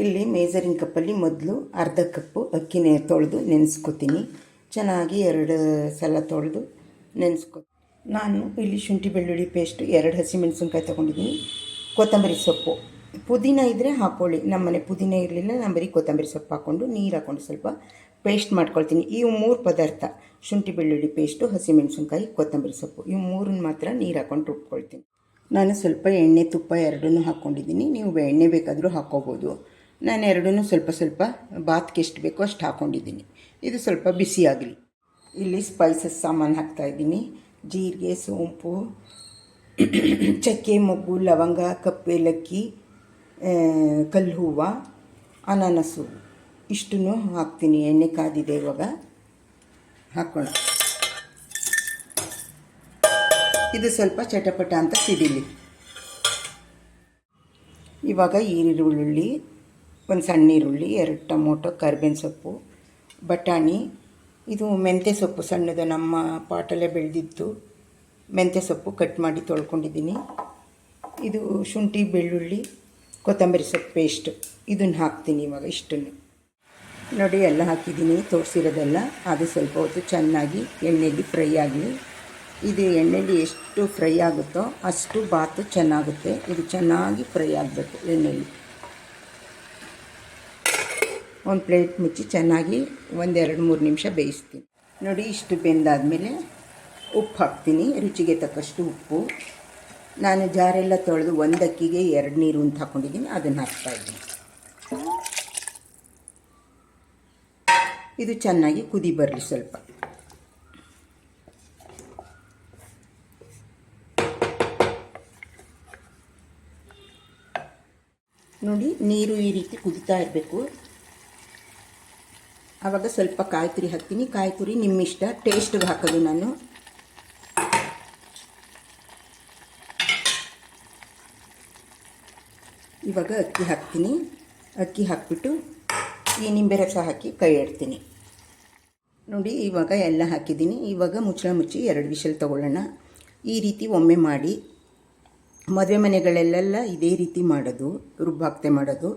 ಇಲ್ಲಿ ಮೇಜರಿಂಗ್ ಕಪ್ಪಲ್ಲಿ ಮೊದಲು ಅರ್ಧ ಕಪ್ಪು ಅಕ್ಕಿನೇ ತೊಳೆದು ನೆನೆಸ್ಕೊತೀನಿ. ಚೆನ್ನಾಗಿ 2 ಸಲ ತೊಳೆದು ನಾನು ಇಲ್ಲಿ ಶುಂಠಿ ಬೆಳ್ಳುಳ್ಳಿ ಪೇಸ್ಟು 2 ಹಸಿಮೆಣಸಿನ್ಕಾಯಿ ತೊಗೊಂಡಿದ್ದೀನಿ. ಕೊತ್ತಂಬರಿ ಸೊಪ್ಪು, ಪುದೀನ ಇದ್ದರೆ ಹಾಕ್ಕೊಳ್ಳಿ. ನಮ್ಮನೆ ಪುದೀನ ಇರಲಿಲ್ಲ, ನಾನು ಬರೀ ಕೊತ್ತಂಬರಿ ಸೊಪ್ಪು ಹಾಕ್ಕೊಂಡು ನೀರು ಹಾಕ್ಕೊಂಡು ಸ್ವಲ್ಪ ಪೇಸ್ಟ್ ಮಾಡ್ಕೊಳ್ತೀನಿ. ಇವು 3 ಪದಾರ್ಥ: ಶುಂಠಿ ಬೆಳ್ಳುಳ್ಳಿ ಪೇಸ್ಟು, ಹಸಿಮೆಣಸಿನ್ಕಾಯಿ, ಕೊತ್ತಂಬರಿ ಸೊಪ್ಪು. ಇವು 3 ಮಾತ್ರ ನೀರು ಹಾಕ್ಕೊಂಡು ರುಬ್ಕೊಳ್ತೀನಿ. ನಾನು ಸ್ವಲ್ಪ ಎಣ್ಣೆ ತುಪ್ಪ 2 ಹಾಕ್ಕೊಂಡಿದ್ದೀನಿ. ನೀವು ಎಣ್ಣೆ ಬೇಕಾದರೂ ಹಾಕ್ಕೋಬೋದು. ನಾನು 2 ಸ್ವಲ್ಪ ಸ್ವಲ್ಪ ಬಾತ್ಗೆ ಎಷ್ಟು ಬೇಕೋ ಅಷ್ಟು ಹಾಕ್ಕೊಂಡಿದ್ದೀನಿ. ಇದು ಸ್ವಲ್ಪ ಬಿಸಿ ಆಗಲಿ. ಇಲ್ಲಿ ಸ್ಪೈಸಸ್ ಸಾಮಾನು ಹಾಕ್ತಾಯಿದ್ದೀನಿ. ಜೀರಿಗೆ, ಸೋಂಪು, ಚಕ್ಕೆ, ಮೊಗ್ಗು, ಲವಂಗ, ಕಪ್ಪು ಏಲಕ್ಕಿ, ಕಲ್ಲು ಹೂವು, ಅನಾನಸು ಇಷ್ಟನ್ನು ಹಾಕ್ತೀನಿ. ಎಣ್ಣೆ ಕಾದಿದೆ, ಇವಾಗ ಹಾಕ್ಕೊಳ್ಳ. ಇದು ಸ್ವಲ್ಪ ಚಟಪಟ ಅಂತ ಸಿಡಿಲಿ. ಇವಾಗ ಈರುಳ್ಳಿ, ಒಂದು ಸಣ್ಣ ಈರುಳ್ಳಿ, 2 ಟೊಮೊಟೊ, ಕರಿಬೇವಿನ ಸೊಪ್ಪು, ಬಟಾಣಿ, ಇದು ಮೆಂತ್ಯ ಸೊಪ್ಪು ಸಣ್ಣದು ನಮ್ಮ ಪಾಟಲ್ಲೇ ಬೆಳೆದಿದ್ದು ಮೆಂತ್ಯ ಸೊಪ್ಪು ಕಟ್ ಮಾಡಿ ತೊಳ್ಕೊಂಡಿದ್ದೀನಿ. ಇದು ಶುಂಠಿ ಬೆಳ್ಳುಳ್ಳಿ ಕೊತ್ತಂಬರಿ ಸೊಪ್ಪು ಪೇಸ್ಟ್, ಇದನ್ನು ಹಾಕ್ತೀನಿ. ಇವಾಗ ಇಷ್ಟನ್ನು ನೋಡಿ ಎಲ್ಲ ಹಾಕಿದ್ದೀನಿ, ತೋರಿಸಿರೋದೆಲ್ಲ. ಅದು ಸ್ವಲ್ಪ ಹೊತ್ತು ಚೆನ್ನಾಗಿ ಎಣ್ಣೆಯಲ್ಲಿ ಫ್ರೈ ಆಗಲಿ. ಇದು ಎಣ್ಣೆಯಲ್ಲಿ ಎಷ್ಟು ಫ್ರೈ ಆಗುತ್ತೋ ಅಷ್ಟು ಬಾತು ಚೆನ್ನಾಗುತ್ತೆ. ಇದು ಚೆನ್ನಾಗಿ ಫ್ರೈ ಆಗಬೇಕು ಎಣ್ಣೆಯಲ್ಲಿ. ಒಂದು ಪ್ಲೇಟ್ ಮುಚ್ಚಿ ಚೆನ್ನಾಗಿ 1-2-3 ನಿಮಿಷ ಬೇಯಿಸ್ತೀನಿ. ನೋಡಿ ಇಷ್ಟು ಬೆಂದಾದಮೇಲೆ ಉಪ್ಪು ಹಾಕ್ತೀನಿ, ರುಚಿಗೆ ತಕ್ಕಷ್ಟು ಉಪ್ಪು. ನಾನು ಜಾರೆಲ್ಲ ತೊಳೆದು 1 ಅಕ್ಕಿಗೆ 2 ನೀರು ಅಂತ ಹಾಕ್ಕೊಂಡಿದ್ದೀನಿ, ಅದನ್ನು ಹಾಕ್ತಾಯಿದ್ದೀನಿ. ಇದು ಚೆನ್ನಾಗಿ ಕುದಿ ಬರಲಿ ಸ್ವಲ್ಪ. ನೋಡಿ ನೀರು ಈ ರೀತಿ ಕುದಿತಾ ಇರಬೇಕು. ಆವಾಗ ಸ್ವಲ್ಪ ಕಾಯಿ ತುರಿ ಹಾಕ್ತೀನಿ. ಕಾಯಿ ತುರಿ ನಿಮ್ಮ ಇಷ್ಟ, ಟೇಸ್ಟಿಗೆ ಹಾಕೋದು ನಾನು. ಇವಾಗ ಅಕ್ಕಿ ಹಾಕ್ತೀನಿ. ಅಕ್ಕಿ ಹಾಕಿಬಿಟ್ಟು ಈ ನಿಂಬೆ ರಸ ಹಾಕಿ ಕೈ ಇಡ್ತೀನಿ. ನೋಡಿ ಇವಾಗ ಎಲ್ಲ ಹಾಕಿದ್ದೀನಿ. ಇವಾಗ ಮುಚ್ಚಳ ಮುಚ್ಚಿ 2 ವಿಷಲ್ ತೊಗೊಳ್ಳೋಣ. ಈ ರೀತಿ ಒಮ್ಮೆ ಮಾಡಿ. ಮದುವೆ ಮನೆಗಳಲ್ಲೆಲ್ಲ ಇದೇ ರೀತಿ ಮಾಡೋದು, ರುಬ್ಬಾಕ್ತೆ ಮಾಡೋದು.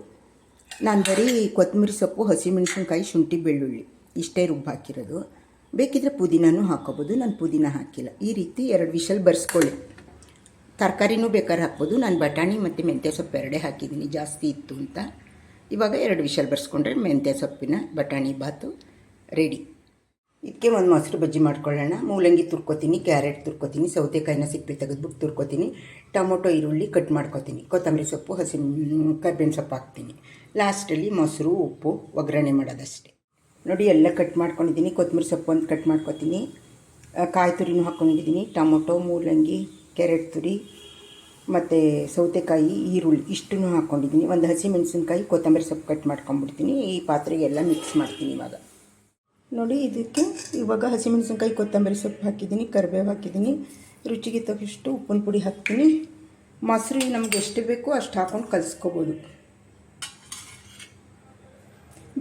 ನಾನು ಬರೀ ಕೊತ್ತಂಬರಿ ಸೊಪ್ಪು, ಹಸಿಮೆಣಸಿನ್ಕಾಯಿ, ಶುಂಠಿ ಬೆಳ್ಳುಳ್ಳಿ ಇಷ್ಟೇ ರುಬ್ಬಾಕಿರೋದು. ಬೇಕಿದ್ದರೆ ಪುದೀನೂ ಹಾಕ್ಕೋಬೋದು. ನಾನು ಪುದೀನ ಹಾಕಿಲ್ಲ. ಈ ರೀತಿ 2 ವಿಷಲ್ ಬರ್ಸ್ಕೊಳ್ಳಿ. ತರಕಾರಿನೂ ಬೇಕಾದ್ರೆ ಹಾಕ್ಬೋದು. ನಾನು ಬಟಾಣಿ ಮತ್ತು ಮೆಂತ್ಯ ಸೊಪ್ಪು 2 ಹಾಕಿದ್ದೀನಿ, ಜಾಸ್ತಿ ಇತ್ತು ಅಂತ. ಇವಾಗ 2 ವಿಷಲ್ ಬರ್ಸ್ಕೊಂಡ್ರೆ ಮೆಂತ್ಯ ಸೊಪ್ಪಿನ ಬಟಾಣಿ ಬಾತು ರೆಡಿ. ಇದಕ್ಕೆ ಒಂದು ಮೊಸರು ಬಜ್ಜಿ ಮಾಡ್ಕೊಳ್ಳೋಣ. ಮೂಲಂಗಿ ತುರ್ಕೋತೀನಿ, ಕ್ಯಾರೆಟ್ ತುರ್ಕೋತೀನಿ, ಸೌತೆಕಾಯಿನ ಸಿಪ್ಪೆ ತೆಗೆದ್ಬಿಟ್ಟು ತುರ್ಕೋತೀನಿ, ಟೊಮೊಟೊ ಈರುಳ್ಳಿ ಕಟ್ ಮಾಡ್ಕೋತೀನಿ, ಕೊತ್ತಂಬರಿ ಸೊಪ್ಪು, ಕರಿಬೇವಿನ ಸೊಪ್ಪು ಹಾಕ್ತೀನಿ. ಲಾಸ್ಟಲ್ಲಿ ಮೊಸರು, ಉಪ್ಪು, ಒಗ್ಗರಣೆ ಮಾಡೋದಷ್ಟೇ. ನೋಡಿ ಎಲ್ಲ ಕಟ್ ಮಾಡ್ಕೊಂಡಿದ್ದೀನಿ. ಕೊತ್ತಂಬರಿ ಸೊಪ್ಪು ಒಂದು ಕಟ್ ಮಾಡ್ಕೋತೀನಿ, ಕಾಯಿ ತುರಿನೂ ಹಾಕ್ಕೊಂಡಿದ್ದೀನಿ, ಟೊಮೊಟೊ, ಮೂಲಂಗಿ, ಕ್ಯಾರೆಟ್ ತುರಿ ಮತ್ತು ಸೌತೆಕಾಯಿ, ಈರುಳ್ಳಿ ಇಷ್ಟನ್ನು ಹಾಕ್ಕೊಂಡಿದ್ದೀನಿ. ಒಂದು ಹಸಿಮೆಣಸಿನ್ಕಾಯಿ, ಕೊತ್ತಂಬರಿ ಸೊಪ್ಪು ಕಟ್ ಮಾಡ್ಕೊಂಡ್ಬಿಡ್ತೀನಿ. ಈ ಪಾತ್ರೆಗೆಲ್ಲ ಮಿಕ್ಸ್ ಮಾಡ್ತೀನಿ. ಇವಾಗ ನೋಡಿ ಇದಕ್ಕೆ ಇವಾಗ ಹಸಿಮೆಣಸಿನ್ಕಾಯಿ, ಕೊತ್ತಂಬರಿ ಸೊಪ್ಪು ಹಾಕಿದ್ದೀನಿ, ಕರಿಬೇವು ಹಾಕಿದ್ದೀನಿ, ರುಚಿಗೆ ತಕ್ಕಷ್ಟು ಉಪ್ಪಿನ ಪುಡಿ ಹಾಕ್ತೀನಿ. ಮೊಸರು ನಮ್ಗೆ ಎಷ್ಟು ಬೇಕೋ ಅಷ್ಟು ಹಾಕ್ಕೊಂಡು ಕಲಿಸ್ಕೋಬೋದು.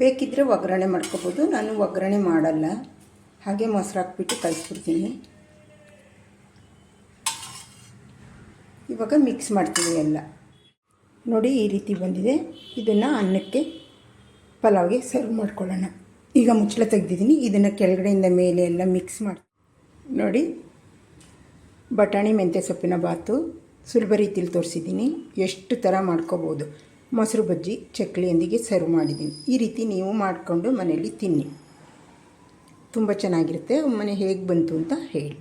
ಬೇಕಿದ್ದರೆ ಒಗ್ಗರಣೆ ಮಾಡ್ಕೋಬೋದು. ನಾನು ಒಗ್ಗರಣೆ ಮಾಡಲ್ಲ, ಹಾಗೆ ಮೊಸರು ಹಾಕ್ಬಿಟ್ಟು ಕಲಿಸ್ಬಿಡ್ತೀನಿ. ಇವಾಗ ಮಿಕ್ಸ್ ಮಾಡ್ತೀನಿ ಎಲ್ಲ. ನೋಡಿ ಈ ರೀತಿ ಬಂದಿದೆ. ಇದನ್ನು ಅನ್ನಕ್ಕೆ, ಪಲಾವ್ಗೆ ಸರ್ವ್ ಮಾಡ್ಕೊಳ್ಳೋಣ. ಈಗ ಮುಚ್ಚಳ ತೆಗೆದಿದ್ದೀನಿ. ಇದನ್ನು ಕೆಳಗಡೆಯಿಂದ ಮೇಲೆ ಎಲ್ಲ ಮಿಕ್ಸ್ ಮಾಡಿ. ನೋಡಿ ಬಟಾಣಿ ಮೆಂತ್ಯ ಸೊಪ್ಪಿನ ಬಾತು ಸುಲಭ ರೀತಿಯಲ್ಲಿ ತೋರಿಸಿದ್ದೀನಿ. ಎಷ್ಟು ಥರ ಮಾಡ್ಕೋಬೋದು. ಮೊಸರು ಬಜ್ಜಿ ಚಕ್ಲಿಯೊಂದಿಗೆ ಸರ್ವ್ ಮಾಡಿದ್ದೀನಿ. ಈ ರೀತಿ ನೀವು ಮಾಡಿಕೊಂಡು ಮನೆಯಲ್ಲಿ ತಿನ್ನಿ, ತುಂಬ ಚೆನ್ನಾಗಿರುತ್ತೆ. ಮನೆ ಹೇಗೆ ಬಂತು ಅಂತ ಹೇಳಿ.